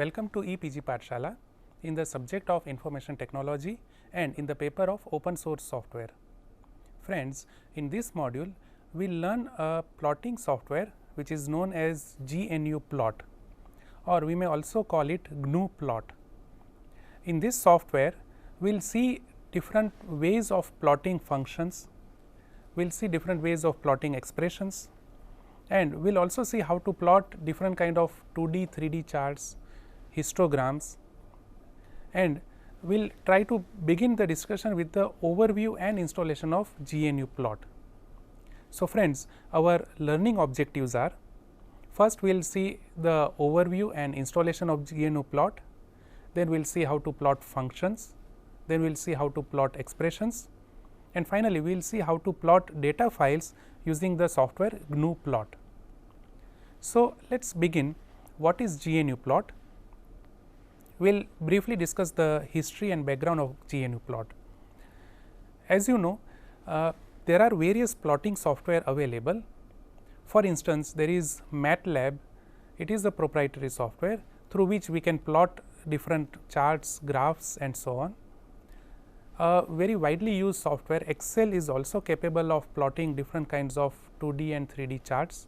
Welcome to EPG Pathshala in the subject of information technology and in the paper of open source software. Friends, in this module we will learn a plotting software which is known as GNU Plot, or we may also call it GNU Plot. In this software we will see different ways of plotting functions, we will see different ways of plotting expressions, and we will also see how to plot different kind of 2D, 3D charts, histograms, and we will try to begin the discussion with the overview and installation of GNU Plot. So, friends, our learning objectives are: first we will see the overview and installation of GNU Plot, then we will see how to plot functions, then we will see how to plot expressions, and finally, we will see how to plot data files using the software GNU Plot. So, let us begin. What is GNU Plot? We will briefly discuss the history and background of GNU Plot. As you know, there are various plotting software available. For instance, there is MATLAB. It is a proprietary software through which we can plot different charts, graphs, and so on. Very widely used software Excel is also capable of plotting different kinds of 2D and 3D charts.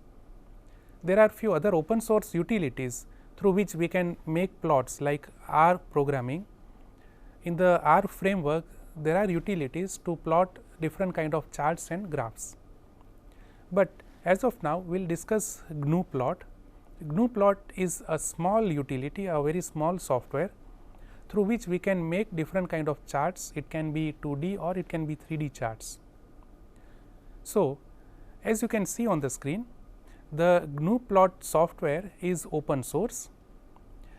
There are few other open source utilities through which we can make plots like R programming. In the R framework, there are utilities to plot different kind of charts and graphs. But as of now, we will discuss GNU Plot. GNU Plot is a small utility, a very small software through which we can make different kind of charts. It can be 2D or it can be 3D charts. So, as you can see on the screen, the GNU Plot software is open source.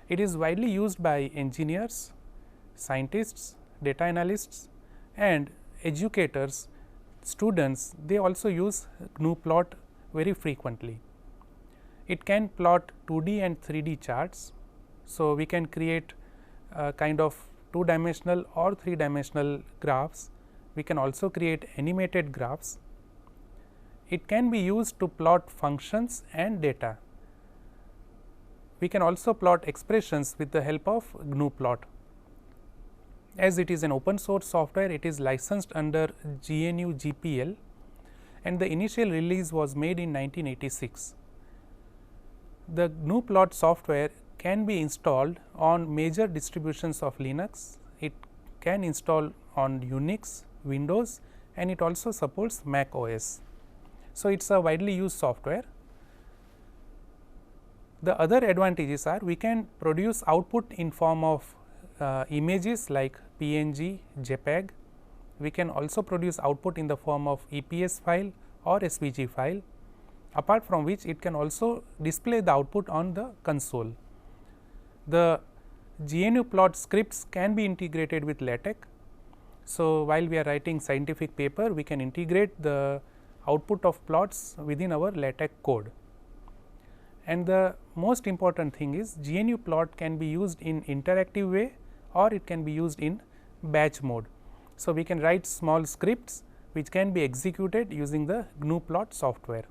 It is widely used by engineers, scientists, data analysts, and educators, students. They also use GNU Plot very frequently. It can plot 2D and 3D charts. So, we can create a kind of 2-dimensional or 3-dimensional graphs. We can also create animated graphs. It can be used to plot functions and data. We can also plot expressions with the help of GNU Plot. As it is an open source software, it is licensed under GNU GPL, and the initial release was made in 1986. The GNU Plot software can be installed on major distributions of Linux. It can install on Unix, Windows, and it also supports Mac OS. So, it is a widely used software. The other advantages are we can produce output in form of images like PNG, JPEG. We can also produce output in the form of EPS file or SVG file, apart from which it can also display the output on the console. The GNU Plot scripts can be integrated with LaTeX. So, while we are writing scientific paper, we can integrate the output of plots within our LaTeX code. And the most important thing is GNU Plot can be used in interactive way or it can be used in batch mode. So, we can write small scripts which can be executed using the GNU Plot software.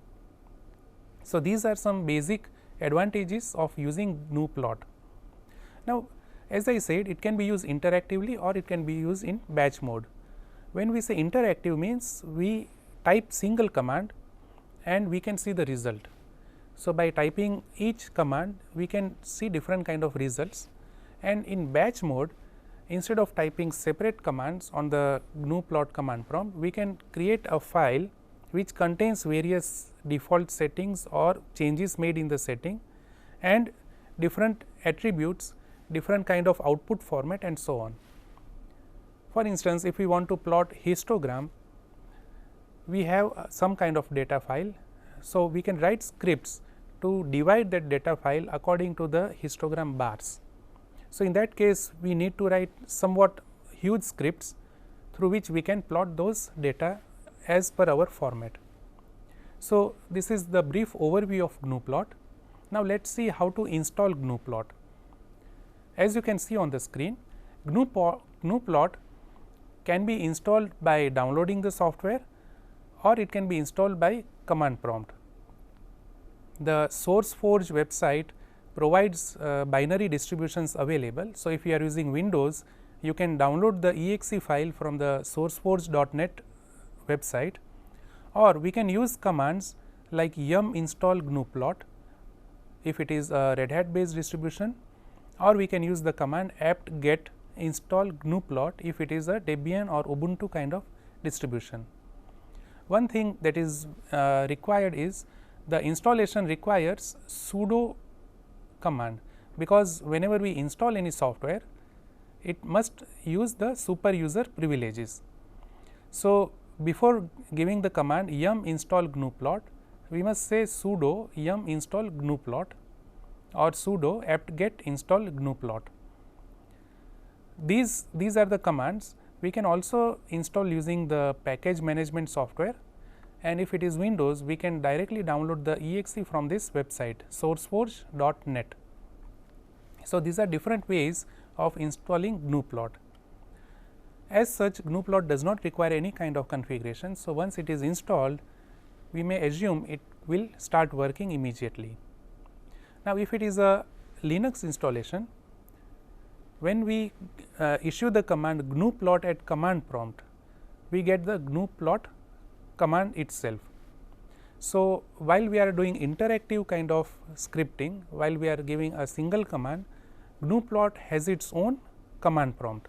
So, these are some basic advantages of using GNU Plot. Now, as I said, it can be used interactively or it can be used in batch mode. When we say interactive, means we type single command and we can see the result. So, by typing each command we can see different kind of results, and in batch mode, instead of typing separate commands on the GNU Plot command prompt, we can create a file which contains various default settings or changes made in the setting and different attributes, different kind of output format, and so on. For instance, if we want to plot histogram, we have some kind of data file. So, we can write scripts to divide that data file according to the histogram bars. So, in that case we need to write somewhat huge scripts through which we can plot those data as per our format. So, this is the brief overview of GNU Plot. Now, let us see how to install GNU Plot. As you can see on the screen, GNU Plot can be installed by downloading the software or it can be installed by command prompt. The SourceForge website provides binary distributions available. So, if you are using Windows, you can download the exe file from the sourceforge.net website, or we can use commands like yum install gnuplot if it is a Red Hat based distribution, or we can use the command apt get install gnuplot if it is a Debian or Ubuntu kind of distribution. One thing that is required is the installation requires sudo command, because whenever we install any software, it must use the super user privileges. So, before giving the command yum install gnuplot, we must say sudo yum install gnuplot or sudo apt get install gnuplot. These are the commands. We can also install using the package management software, and if it is Windows, we can directly download the exe from this website sourceforge.net. So, these are different ways of installing gnuplot. As such, gnuplot does not require any kind of configuration. So, once it is installed, we may assume it will start working immediately. Now, if it is a Linux installation, when we issue the command gnuplot at command prompt, we get the gnuplot command itself. So, while we are doing interactive kind of scripting, while we are giving a single command, gnuplot has its own command prompt.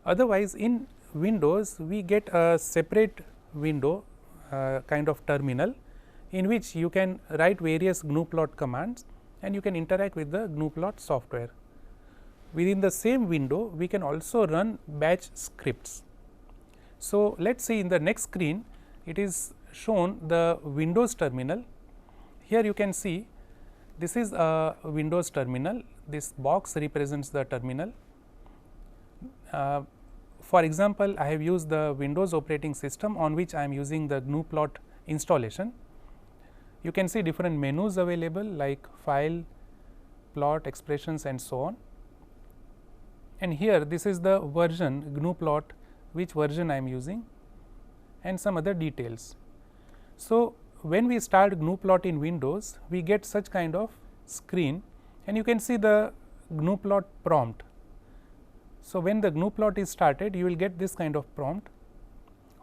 Otherwise, in Windows, we get a separate window kind of terminal, in which you can write various gnuplot commands and you can interact with the gnuplot software. Within the same window, we can also run batch scripts. So, let us see in the next screen, it is shown the Windows terminal. Here you can see this is a Windows terminal, this box represents the terminal. For example, I have used the Windows operating system on which I am using the gnuplot installation. You can see different menus available like file, plot, expressions and so on. And here this is the version gnuplot, which version I am using, and some other details. So, when we start gnuplot in Windows, we get such kind of screen, and you can see the gnuplot prompt. So, when the gnuplot is started, you will get this kind of prompt,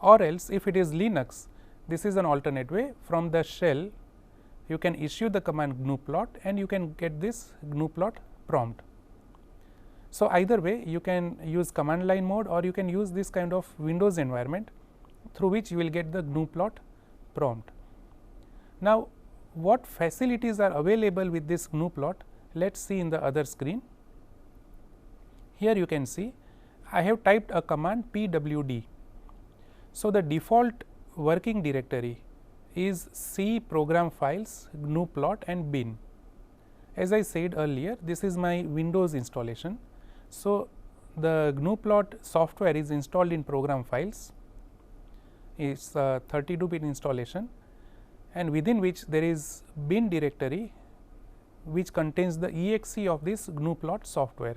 or else if it is Linux, this is an alternate way. From the shell, you can issue the command gnuplot and you can get this gnuplot prompt. So, either way you can use command line mode, or you can use this kind of Windows environment through which you will get the gnuplot prompt. Now, what facilities are available with this gnuplot? Let us see in the other screen. Here you can see I have typed a command pwd. So, the default working directory is C program files, gnuplot and bin. As I said earlier, this is my Windows installation. So, the gnuplot software is installed in program files, it's a 32-bit installation, and within which there is bin directory which contains the exe of this gnuplot software.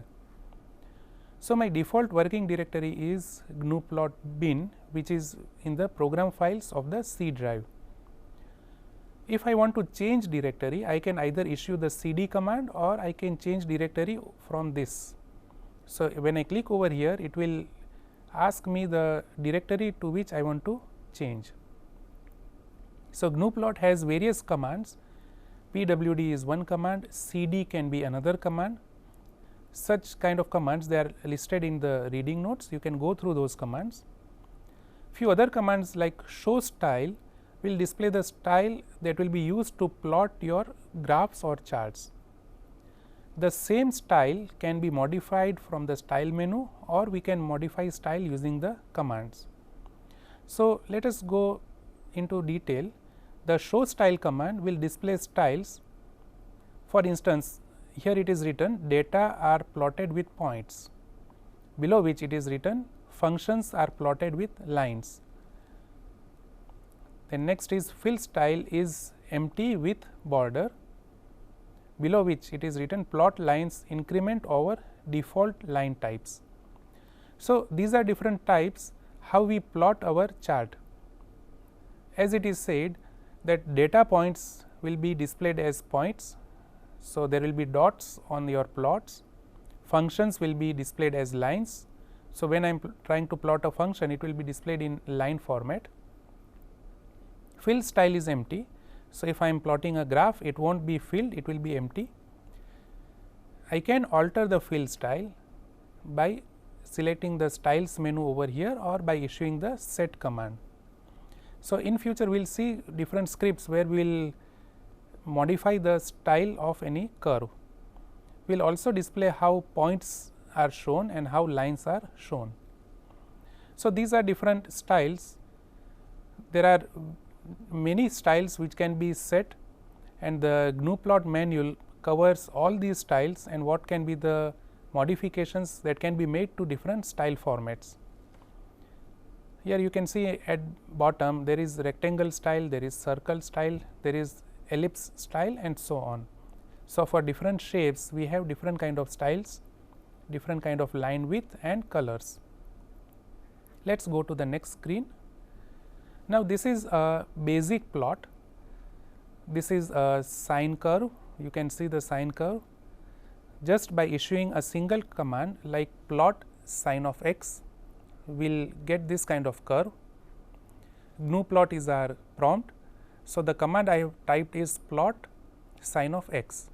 So, my default working directory is gnuplot bin, which is in the program files of the C drive. If I want to change directory, I can either issue the cd command or I can change directory from this. So, when I click over here, it will ask me the directory to which I want to change. So, gnuplot has various commands. Pwd is one command, cd can be another command. Such kind of commands, they are listed in the reading notes, you can go through those commands. Few other commands like show style will display the style that will be used to plot your graphs or charts. The same style can be modified from the style menu, or we can modify style using the commands. So, let us go into detail. The show style command will display styles. For instance, here it is written data are plotted with points, below which it is written functions are plotted with lines. Then next is fill style is empty with border, below which it is written plot lines increment over default line types. So, these are different types how we plot our chart. As it is said that data points will be displayed as points. So, there will be dots on your plots, functions will be displayed as lines. So, when I am trying to plot a function, it will be displayed in line format. Fill style is empty. So, if I am plotting a graph, it will not be filled, it will be empty. I can alter the fill style by selecting the styles menu over here or by issuing the set command. So, in future we will see different scripts where we will modify the style of any curve. We will also display how points are shown and how lines are shown. So, these are different styles. There are many styles which can be set, and the GNU-plot manual covers all these styles and what can be the modifications that can be made to different style formats. Here you can see at bottom there is rectangle style, there is circle style, there is ellipse style and so on. So, for different shapes we have different kind of styles, different kind of line width and colors. Let us go to the next screen. Now, this is a basic plot. This is a sine curve. You can see the sine curve. Just by issuing a single command like plot sine of x, we will get this kind of curve. GNU-plot is our prompt. So, the command I have typed is plot sine of x.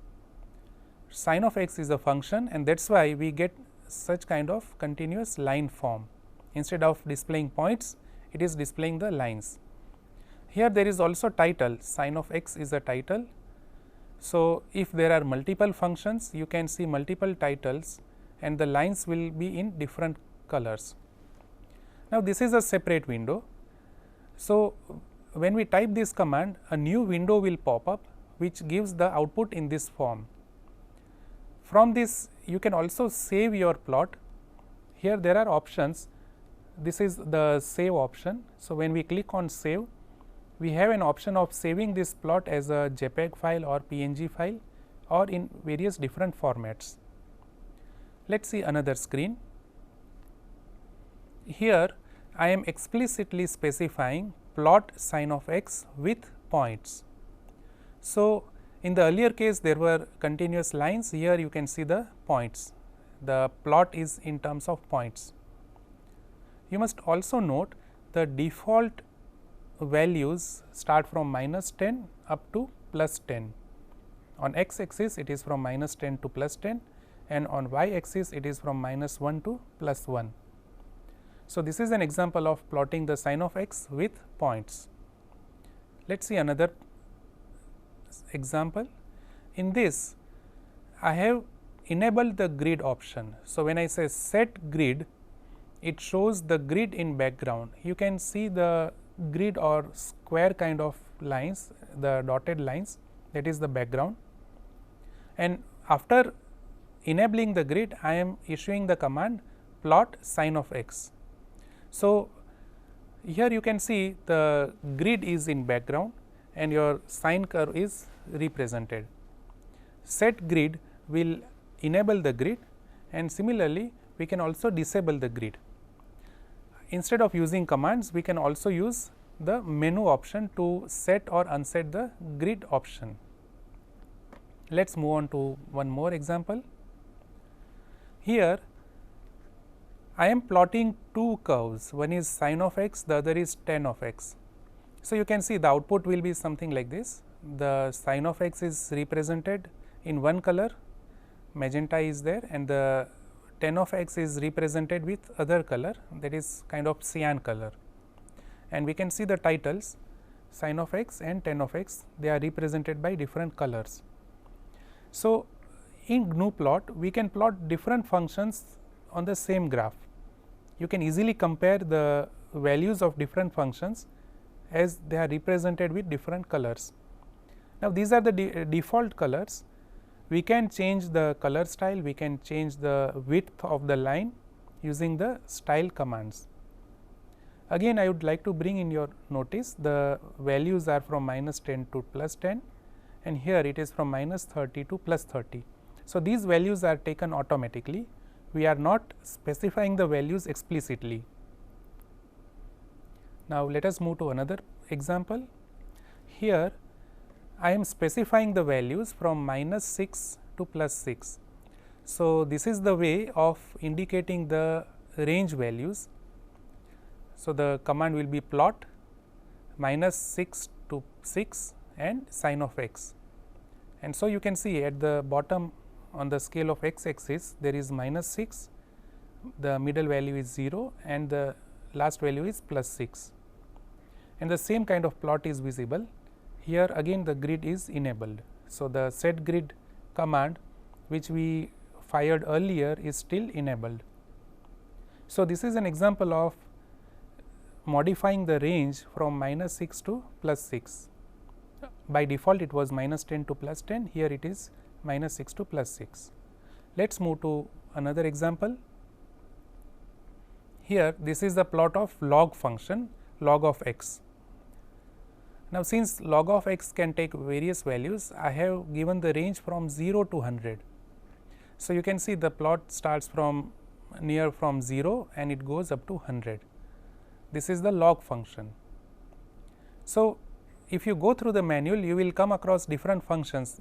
Sine of x is a function, and that is why we get such kind of continuous line form. Instead of displaying points, it is displaying the lines. Here there is also title, sine of x is a title. So, if there are multiple functions, you can see multiple titles and the lines will be in different colors. Now, this is a separate window. So, when we type this command, a new window will pop up which gives the output in this form. From this you can also save your plot. Here there are options. This is the save option. So, when we click on save, we have an option of saving this plot as a JPEG file or PNG file or in various different formats. Let us see another screen. Here I am explicitly specifying plot sine of x with points. So, in the earlier case there were continuous lines, here you can see the points. The plot is in terms of points. You must also note the default values start from -10 up to +10. On x axis it is from -10 to +10 and on y axis it is from -1 to +1. So, this is an example of plotting the sine of x with points. Let us see another example. In this I have enabled the grid option. So, when I say set grid, it shows the grid in background. You can see the grid or square kind of lines, the dotted lines, that is the background. And after enabling the grid, I am issuing the command plot sine of x. So, here you can see the grid is in background and your sine curve is represented. Set grid will enable the grid, and similarly we can also disable the grid. Instead of using commands, we can also use the menu option to set or unset the grid option. Let us move on to one more example. Here I am plotting two curves, one is sine of x, the other is tan of x. So, you can see the output will be something like this. The sine of x is represented in one color, magenta is there, and the tan of x is represented with other color, that is kind of cyan color. And we can see the titles sine of x and tan of x, they are represented by different colors. So, in GNU-plot we can plot different functions on the same graph. You can easily compare the values of different functions as they are represented with different colors. Now, these are the default colors. We can change the color style, we can change the width of the line using the style commands. Again, I would like to bring in your notice the values are from -10 to +10 and here it is from -30 to +30. So, these values are taken automatically. We are not specifying the values explicitly. Now, let us move to another example. Here I am specifying the values from -6 to +6. So, this is the way of indicating the range values. So, the command will be plot -6 to 6 and sin of x, and so you can see at the bottom on the scale of x axis there is -6, the middle value is 0 and the last value is +6, and the same kind of plot is visible. Here again the grid is enabled. So, the set grid command which we fired earlier is still enabled. So, this is an example of modifying the range from -6 to +6. By default it was -10 to +10, here it is -6 to +6. Let us move to another example. Here this is the plot of log function log of x. Now, since log of x can take various values, I have given the range from 0 to 100. So, you can see the plot starts from 0 and it goes up to 100. This is the log function. So, if you go through the manual, you will come across different functions.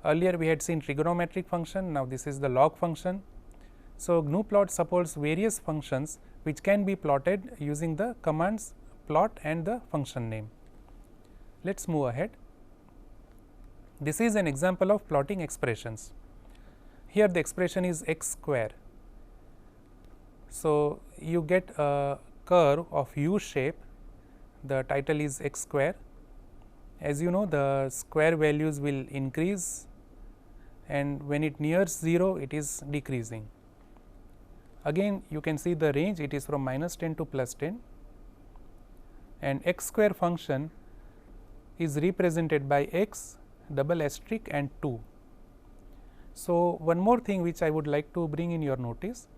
Earlier we had seen trigonometric function, now this is the log function. So, GNU plot supports various functions which can be plotted using the commands plot and the function name. Let us move ahead. This is an example of plotting expressions. Here the expression is x square. So, you get a curve of u shape, the title is x square. As you know, the square values will increase and when it nears 0 it is decreasing. Again you can see the range, it is from -10 to +10, and x square function is represented by x double asterisk and 2. So, one more thing which I would like to bring in your notice,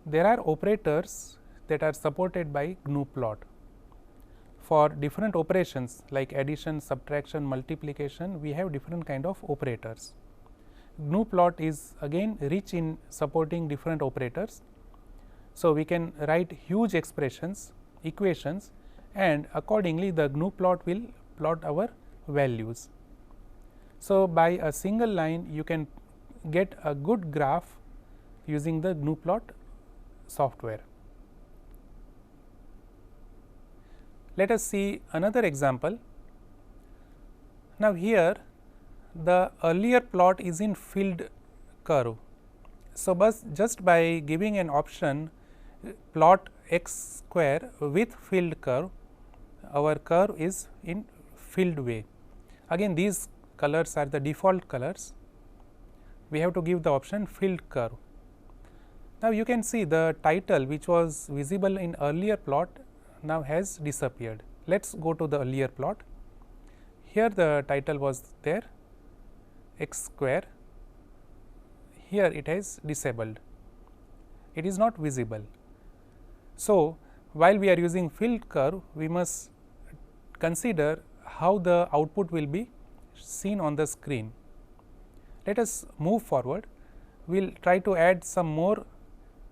there are operators that are supported by GNU plot. For different operations like addition, subtraction, multiplication, we have different kind of operators. GNU plot is again rich in supporting different operators. So, we can write huge expressions, equations, and accordingly the GNU plot will plot our values. So, by a single line you can get a good graph using the GNU plot software. Let us see another example. Now, here the earlier plot is in filled curve. So, just by giving an option plot x square with filled curve, our curve is in filled way. Again these colors are the default colors, we have to give the option filled curve. Now, you can see the title which was visible in earlier plot now has disappeared. Let us go to the earlier plot. Here the title was there x square, here it is disabled, it is not visible. So, while we are using filled curve, we must consider how the output will be seen on the screen. Let us move forward, we will try to add some more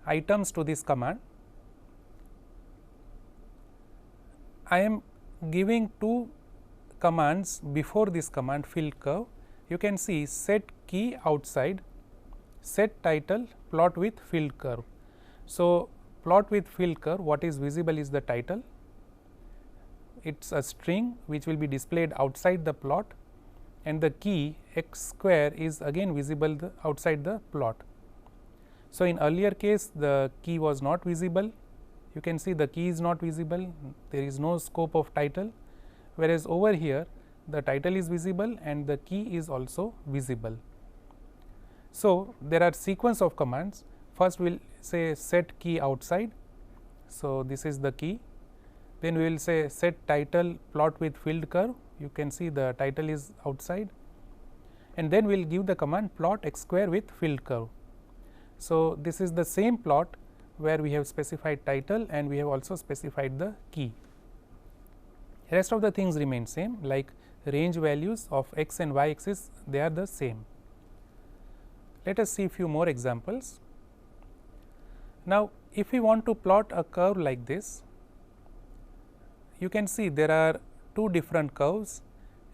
items to this command. I am giving two commands before this command filled curve. You can see set key outside, set title, plot with filled curve. So, plot with filled curve, what is visible is the title, it is a string which will be displayed outside the plot, and the key x square is again visible outside the plot. So, in earlier case the key was not visible, you can see the key is not visible, there is no scope of title, whereas over here the title is visible and the key is also visible. So, there are sequence of commands. First we will say set key outside. So, this is the key. Then we will say set title plot with filled curve. You can see the title is outside, and then we will give the command plot x square with filled curve. So, this is the same plot where we have specified title and we have also specified the key. Rest of the things remain same, like range values of x and y axis, they are the same. Let us see few more examples. Now, if we want to plot a curve like this, you can see there are two different curves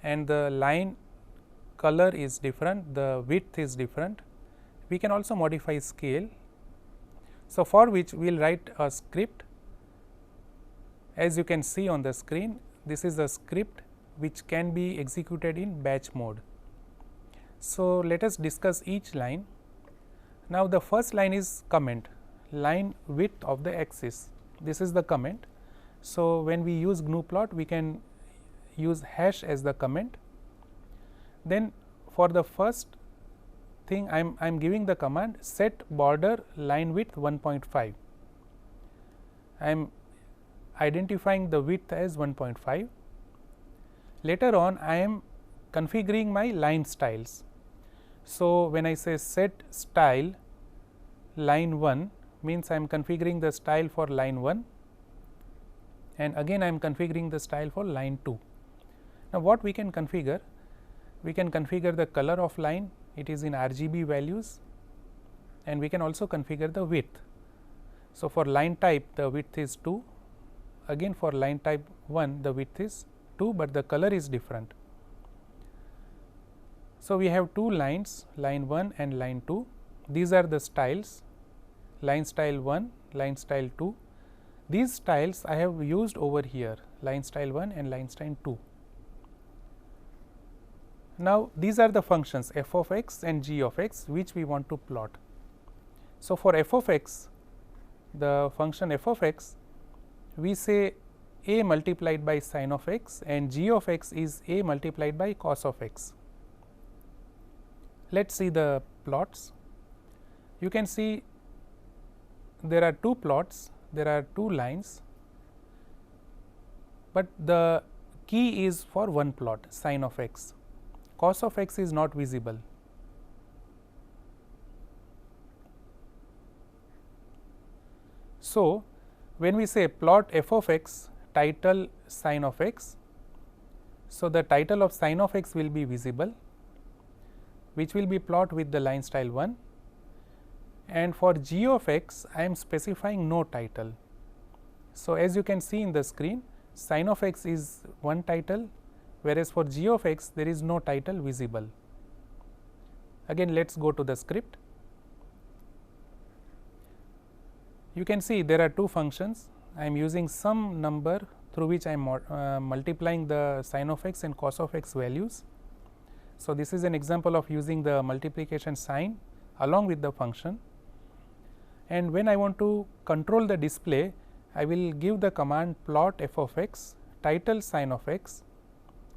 and the line color is different, the width is different. We can also modify scale. So, for which we will write a script. As you can see on the screen, this is a script which can be executed in batch mode. So, let us discuss each line. Now, the first line is comment, line width of the axis. This is the comment. So, when we use GNU plot, we can use hash as the comment. Then for the first thing, I am giving the command set border line width 1.5. I am identifying the width as 1.5. Later on, I am configuring my line styles. So, when I say set style line 1, means I am configuring the style for line 1, and again I am configuring the style for line 2. Now, what we can configure? We can configure the color of line, it is in RGB values, and we can also configure the width. So, for line type the width is 2, again for line type 1 the width is 2, but the color is different. So, we have two lines, line 1 and line 2. These are the styles, line style 1, line style 2. These styles I have used over here, line style 1 and line style 2. Now, these are the functions f of x and g of x which we want to plot. So, for f of x, the function f of x, we say a multiplied by sin of x, and g of x is a multiplied by cos of x. Let us see the plots. You can see there are two plots, there are two lines, but the key is for one plot, sin of x. Cos of x is not visible. So, when we say plot f of x, title sin of x, so the title of sin of x will be visible, which will be plot with the line style 1, and for g of x I am specifying no title. So, as you can see in the screen, sin of x is one title, whereas for g of x there is no title visible. Again, let us go to the script. You can see there are two functions. I am using some number through which I am multiplying the sin of x and cos of x values. So, this is an example of using the multiplication sign along with the function, and when I want to control the display, I will give the command plot f of x, title sin of x.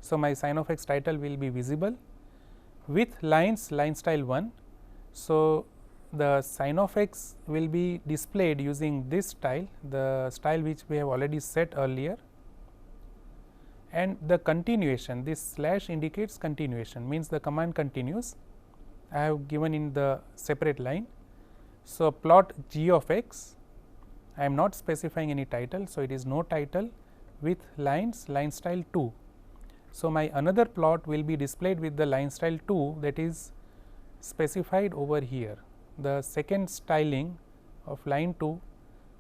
So, my sin of x title will be visible with lines line style 1. So, the sin of x will be displayed using this style, the style which we have already set earlier, and the continuation, this slash indicates continuation, means the command continues. I have given in the separate line. So, plot g of x, I am not specifying any title. So, it is no title with lines line style 2. So, my another plot will be displayed with the line style 2, that is specified over here. The second styling of line 2,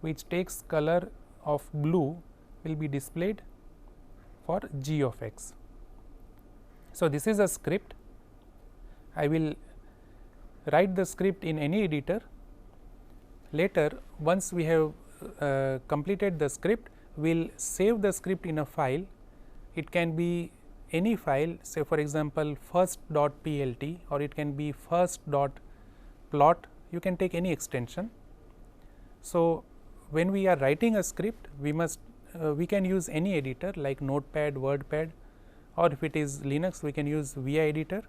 which takes color of blue, will be displayed for g of x. So, this is a script. I will write the script in any editor. Later, once we have completed the script, we will save the script in a file. It can be any file, say for example, first.plt, or it can be first.plot. You can take any extension. So, when we are writing a script, we can use any editor like Notepad, WordPad, or if it is Linux, we can use VI editor.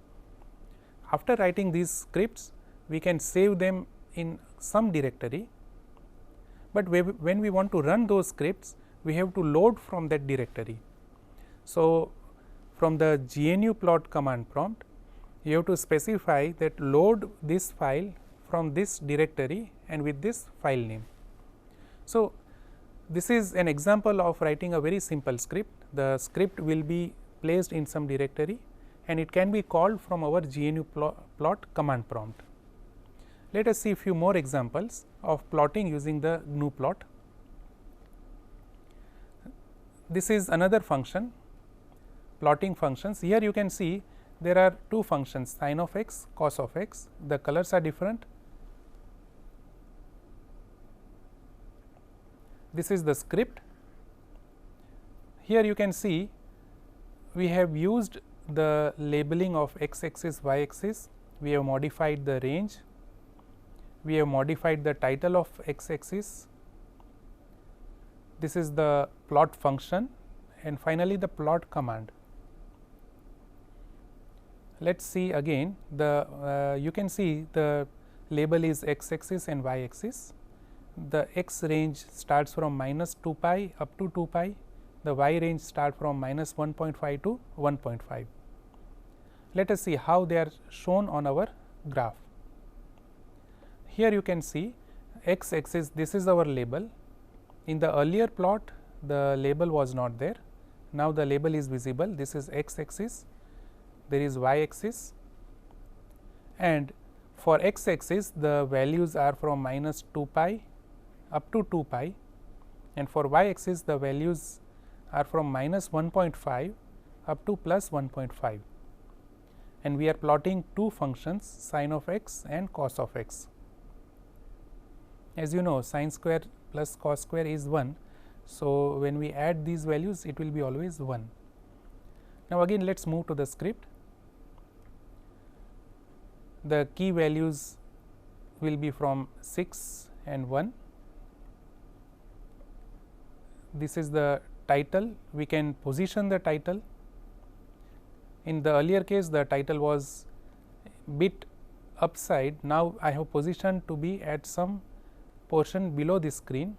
After writing these scripts, we can save them in some directory, but when we want to run those scripts, we have to load from that directory. So, from the GNU plot command prompt, you have to specify that load this file from this directory and with this file name. So, this is an example of writing a very simple script. The script will be placed in some directory and it can be called from our GNU plot command prompt. Let us see a few more examples of plotting using the GNU plot. This is another function, plotting functions. Here you can see there are two functions, sin of x, cos of x. The colors are different. This is the script. Here you can see we have used the labeling of x axis, y axis. We have modified the range. We have modified the title of x axis. This is the plot function, and finally, the plot command. Let us see again the you can see the label is x axis and y axis. The x range starts from minus 2 pi up to 2 pi, the y range starts from minus 1.5 to 1.5. Let us see how they are shown on our graph. Here you can see x axis, this is our label. In the earlier plot, the label was not there. Now, the label is visible. This is x axis, there is y axis, and for x axis the values are from minus 2 pi up to 2 pi, and for y axis the values are from minus 1.5 up to plus 1.5, and we are plotting two functions, sin of x and cos of x. As you know, sin square plus cos square is 1. So, when we add these values, it will be always 1. Now, again let us move to the script. The key values will be from 6 and 1. This is the title. We can position the title. In the earlier case, the title was bit upside. Now, I have positioned to be at some portion below the screen.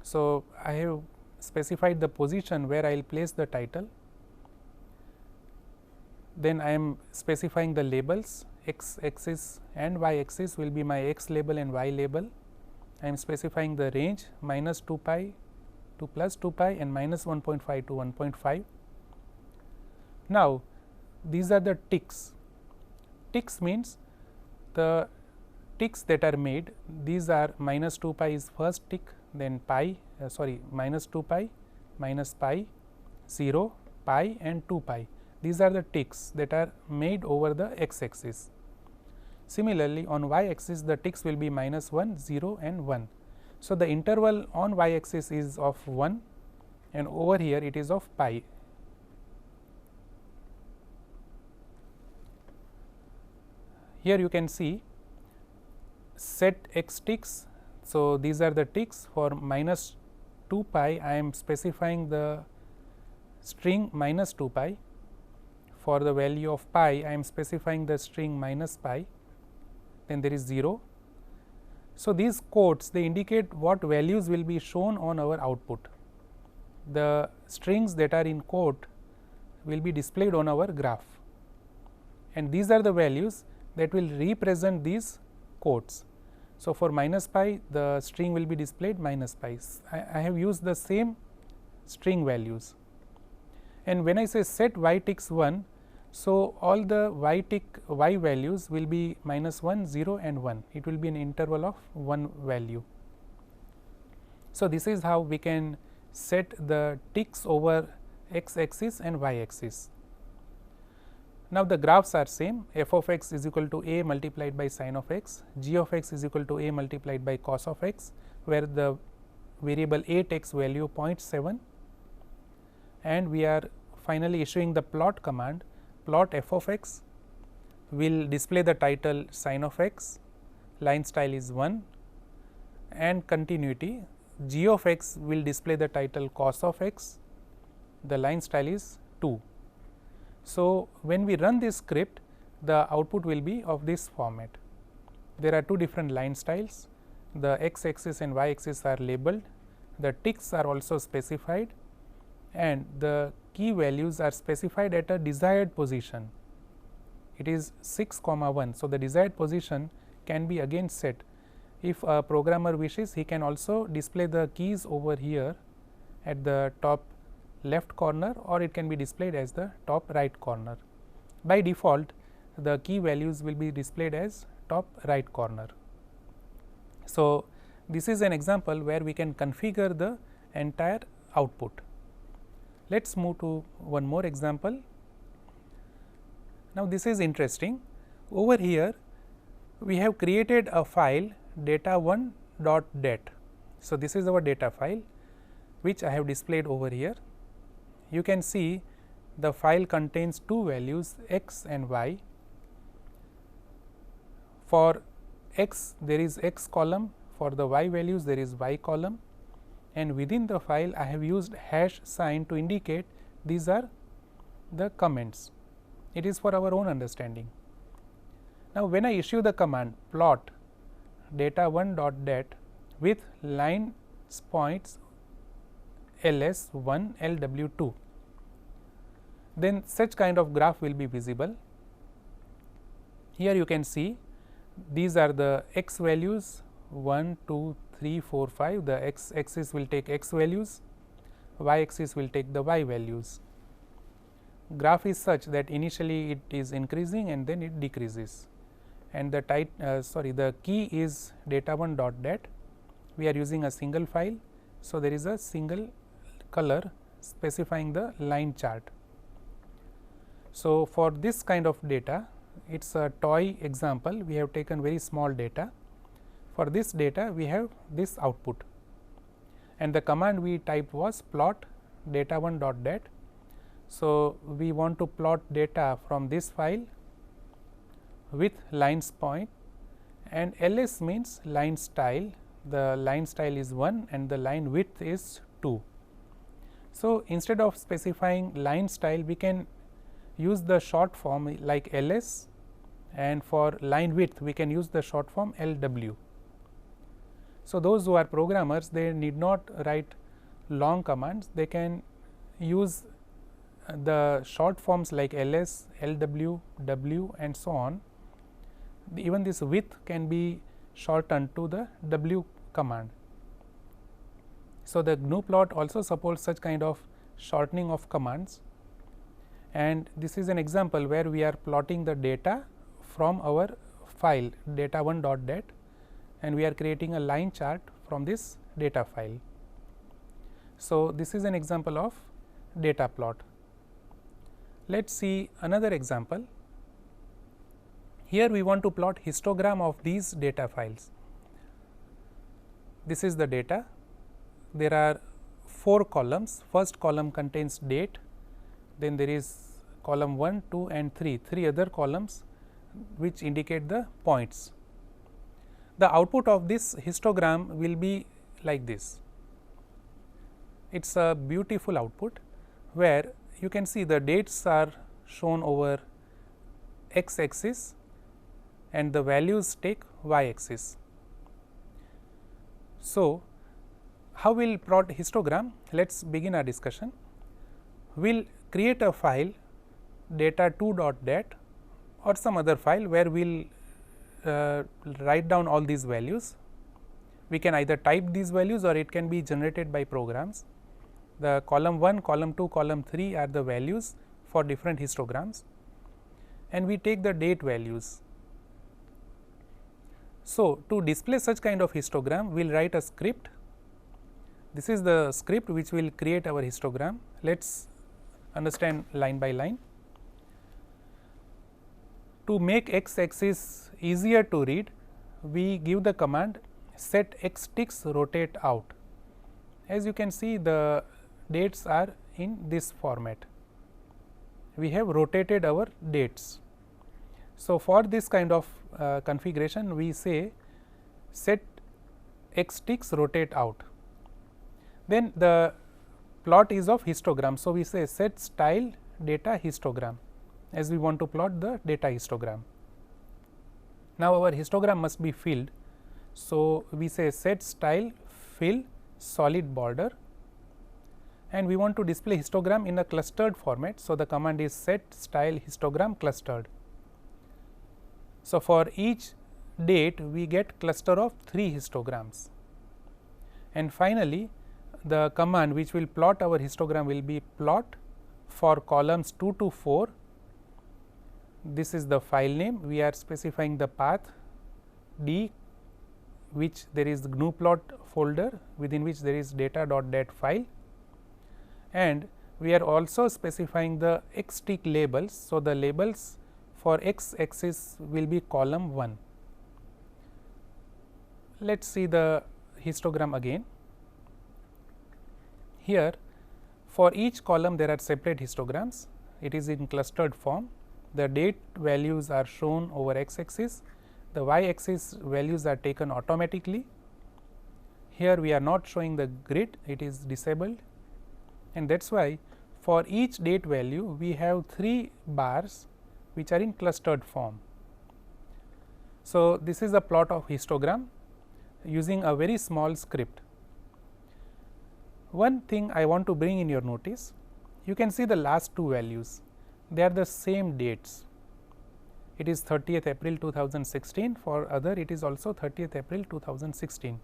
So, I have specified the position where I will place the title. Then I am specifying the labels, x axis and y axis will be my x label and y label. I am specifying the range minus 2 pi to plus 2 pi and minus 1.5 to 1.5. Now, these are the ticks. Ticks means the ticks that are made, these are minus 2 pi is first tick, then pi minus 2 pi, minus pi, 0, pi and 2 pi. These are the ticks that are made over the x axis. Similarly, on y axis the ticks will be minus 1, 0 and 1. So, the interval on y axis is of 1 and over here it is of pi. Here you can see set x ticks. So, these are the ticks. For minus 2 pi I am specifying the string minus 2 pi. For the value of pi I am specifying the string minus pi, then there is 0. So, these quotes they indicate what values will be shown on our output. The strings that are in quote will be displayed on our graph, and these are the values that will represent these quotes. So, for minus pi the string will be displayed minus pi. I have used the same string values, and when I say set y ticks 1, so all the y tick y values will be minus 1, 0 and 1. It will be an interval of 1 value. So, this is how we can set the ticks over x axis and y axis. Now, the graphs are same, f of x is equal to a multiplied by sin of x, g of x is equal to a multiplied by cos of x, where the variable a takes value 0.7, and we are finally issuing the plot command. Plot f of x will display the title sin of x, line style is 1, and continuity. G of x will display the title cos of x, the line style is 2. So, when we run this script, the output will be of this format. There are two different line styles, the x axis and y axis are labeled, the ticks are also specified, and the key values are specified at a desired position. It is 6, 1. So, the desired position can be again set. If a programmer wishes, he can also display the keys over here at the top left corner, or it can be displayed as the top right corner. By default, the key values will be displayed as top right corner. So, this is an example where we can configure the entire output. Let us move to one more example. Now, this is interesting. Over here we have created a file data1.dat. So, this is our data file which I have displayed over here. You can see the file contains two values x and y. For x there is x column, for the y values there is y column, and within the file I have used hash sign to indicate these are the comments. It is for our own understanding. Now, when I issue the command plot data1.dat with line points ls1 lw2, then such kind of graph will be visible. Here you can see these are the x values 1, 2, 3, 4, 5. The x axis will take x values, y axis will take the y values. Graph is such that initially it is increasing and then it decreases, and the the key is data1.dat. We are using a single file. So, there is a single color specifying the line chart. So, for this kind of data, it is a toy example, we have taken very small data. For this data we have this output, and the command we typed was plot data1.dat. So, we want to plot data from this file with lines point, and ls means line style. The line style is 1 and the line width is 2. So, instead of specifying line style, we can use the short form like ls, and for line width we can use the short form lw. So, those who are programmers, they need not write long commands, they can use the short forms like ls, lw, w and so on. Even this width can be shortened to the w command. So, the GNU plot also supports such kind of shortening of commands, and this is an example where we are plotting the data from our file data1.dat, and we are creating a line chart from this data file. So, this is an example of data plot. Let us see another example. Here we want to plot histogram of these data files. This is the data. There are 4 columns. First column contains date, then there is column 1, 2 and 3, 3 other columns which indicate the points. The output of this histogram will be like this. It is a beautiful output, where you can see the dates are shown over x axis and the values take y axis. So, how we will plot histogram? Let us begin our discussion. We will create a file data2.dat or some other file where we will write down all these values. We can either type these values or it can be generated by programs. The column 1, column 2, column 3 are the values for different histograms, and we take the date values. So, to display such kind of histogram, we will write a script. This is the script which will create our histogram. Let us understand line by line. To make x axis easier to read, we give the command set x ticks rotate out. As you can see, the dates are in this format. We have rotated our dates. So, for this kind of configuration, we say set x ticks rotate out. Then the plot is of histogram. So, we say set style data histogram, as we want to plot the data histogram. Now, our histogram must be filled. So, we say set style fill solid border, and we want to display histogram in a clustered format. So, the command is set style histogram clustered. So, for each date we get cluster of 3 histograms, and finally, the command which will plot our histogram will be plot for columns 2 to 4. This is the file name. We are specifying the path D, which there is GNU plot folder within which there is data.dat file, and we are also specifying the x tick labels. So, the labels for x axis will be column 1. Let us see the histogram again. Here for each column there are separate histograms, it is in clustered form. The date values are shown over x axis, the y axis values are taken automatically. Here we are not showing the grid, it is disabled, and that is why for each date value we have 3 bars which are in clustered form. So, this is a plot of histogram using a very small script. One thing I want to bring in your notice, you can see the last 2 values, they are the same dates. It is 30th April 2016, for other it is also 30th April 2016.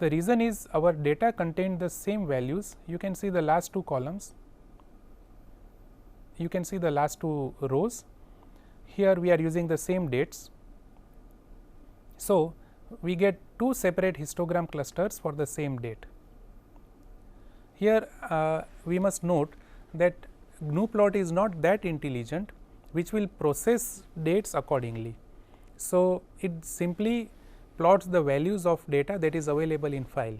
The reason is our data contained the same values. You can see the last 2 columns, you can see the last 2 rows. Here we are using the same dates. So, we get 2 separate histogram clusters for the same date. Here we must note that GNU plot is not that intelligent which will process dates accordingly. So, it simply plots the values of data that is available in file.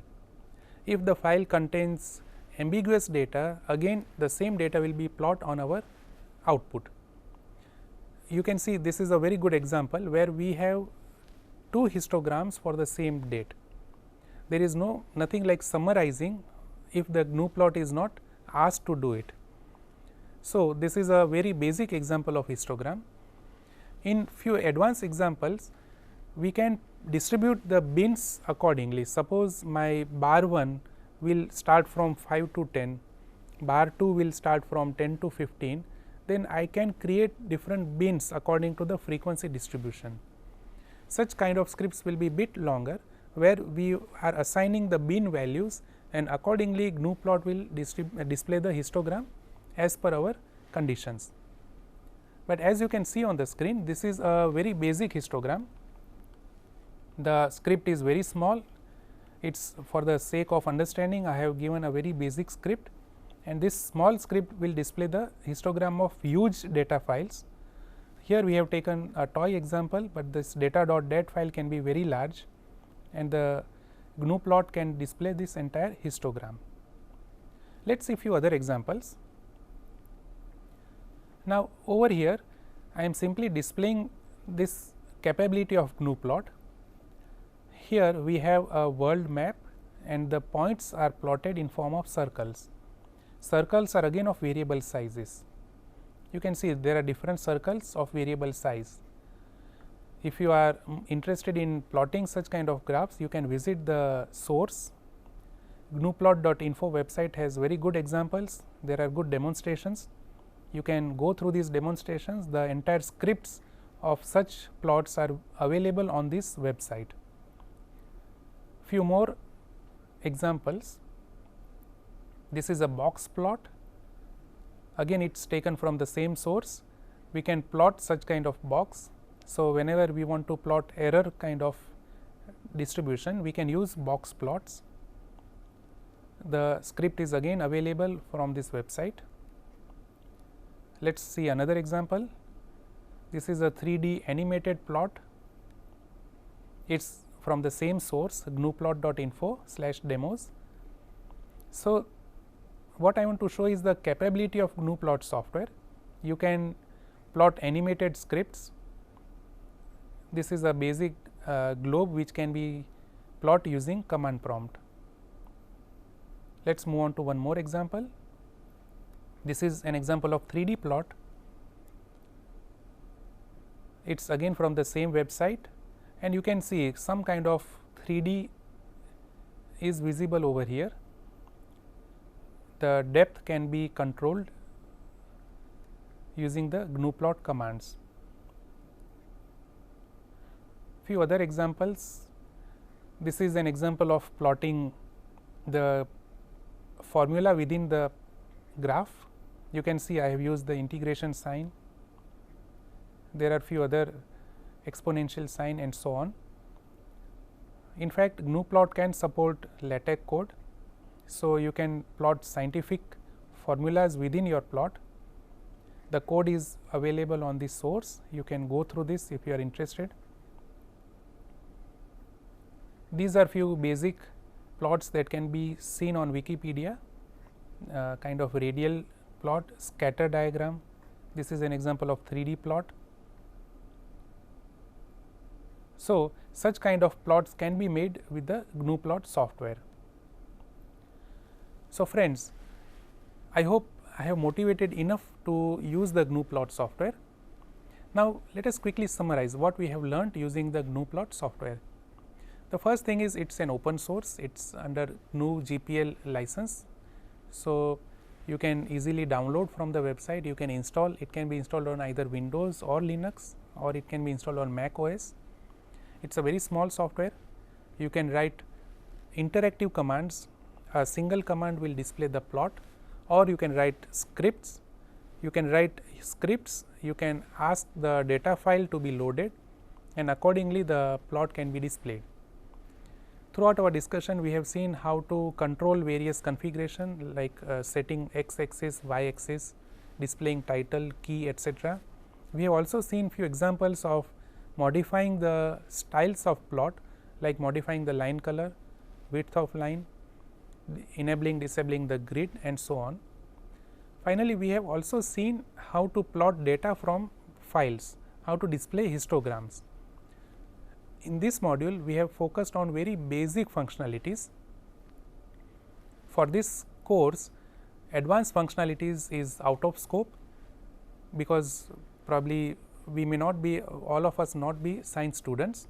If the file contains ambiguous data, again the same data will be plot on our output. You can see this is a very good example where we have 2 histograms for the same date. There is nothing like summarizing if the GNU plot is not asked to do it. So, this is a very basic example of histogram. In few advanced examples, we can distribute the bins accordingly. Suppose my bar 1 will start from 5 to 10, bar 2 will start from 10 to 15, then I can create different bins according to the frequency distribution. Such kind of scripts will be bit longer, where we are assigning the bin values and accordingly GNU plot will display the histogram as per our conditions. But as you can see on the screen, this is a very basic histogram. The script is very small, it is for the sake of understanding I have given a very basic script, and this small script will display the histogram of huge data files. Here we have taken a toy example, but this data.dat file can be very large and the GNU plot can display this entire histogram. Let us see few other examples. Now, over here I am simply displaying this capability of GNU plot. Here we have a world map and the points are plotted in form of circles. Circles are again of variable sizes. You can see there are different circles of variable size. If you are interested in plotting such kind of graphs, you can visit the source. gnuplot.info website has very good examples, there are good demonstrations. You can go through these demonstrations, the entire scripts of such plots are available on this website. Few more examples. This is a box plot, again it is taken from the same source. We can plot such kind of box. So, whenever we want to plot error kind of distribution, we can use box plots. The script is again available from this website. Let us see another example. This is a 3D animated plot. It is from the same source gnuplot.info/demos. So, what I want to show is the capability of GNU plot software. You can plot animated scripts. This is a basic globe which can be plot using command prompt. Let us move on to one more example. This is an example of 3D plot. It is again from the same website and you can see some kind of 3D is visible over here. The depth can be controlled using the GNU plot commands. Few other examples. This is an example of plotting the formula within the graph. You can see I have used the integration sign. There are few other exponential sign and so on. In fact, GNU plot can support LaTeX code. So, you can plot scientific formulas within your plot. The code is available on the source. You can go through this if you are interested. These are few basic plots that can be seen on Wikipedia, kind of radial plot, scatter diagram. This is an example of 3D plot. So, such kind of plots can be made with the GNU-plot software. So, friends, I hope I have motivated enough to use the GNU-plot software. Now, let us quickly summarize what we have learnt using the GNU-plot software. The first thing is it is an open source, it is under GNU GPL license. So, you can easily download from the website, you can install, it can be installed on either Windows or Linux, or it can be installed on Mac OS. It is a very small software. You can write interactive commands, a single command will display the plot, or you can write scripts. You can write scripts, you can ask the data file to be loaded, and accordingly the plot can be displayed. Throughout our discussion, we have seen how to control various configuration like setting x axis, y axis, displaying title, key, etc. We have also seen few examples of modifying the styles of plot, like modifying the line color, width of line, enabling, disabling the grid, and so on. Finally, we have also seen how to plot data from files, how to display histograms. In this module, we have focused on very basic functionalities. For this course, advanced functionalities is out of scope, because probably we may not be, all of us not be science students.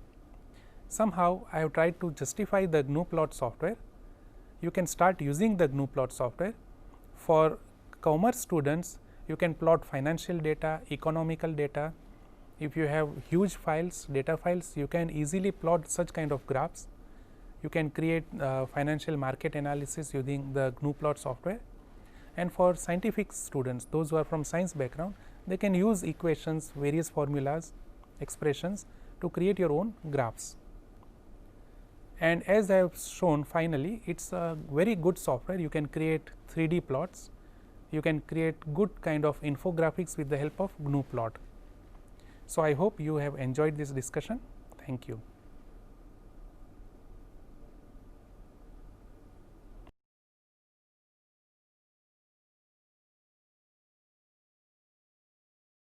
Somehow, I have tried to justify the GNU-plot software. You can start using the GNU-plot software. For commerce students, you can plot financial data, economical data. If you have huge files, data files, you can easily plot such kind of graphs. You can create financial market analysis using the GNU-plot software. And for scientific students, those who are from science background, they can use equations, various formulas, expressions to create your own graphs. And as I have shown, finally, it is a very good software. You can create 3D plots, you can create good kind of infographics with the help of GNU-plot. So, I hope you have enjoyed this discussion. Thank you.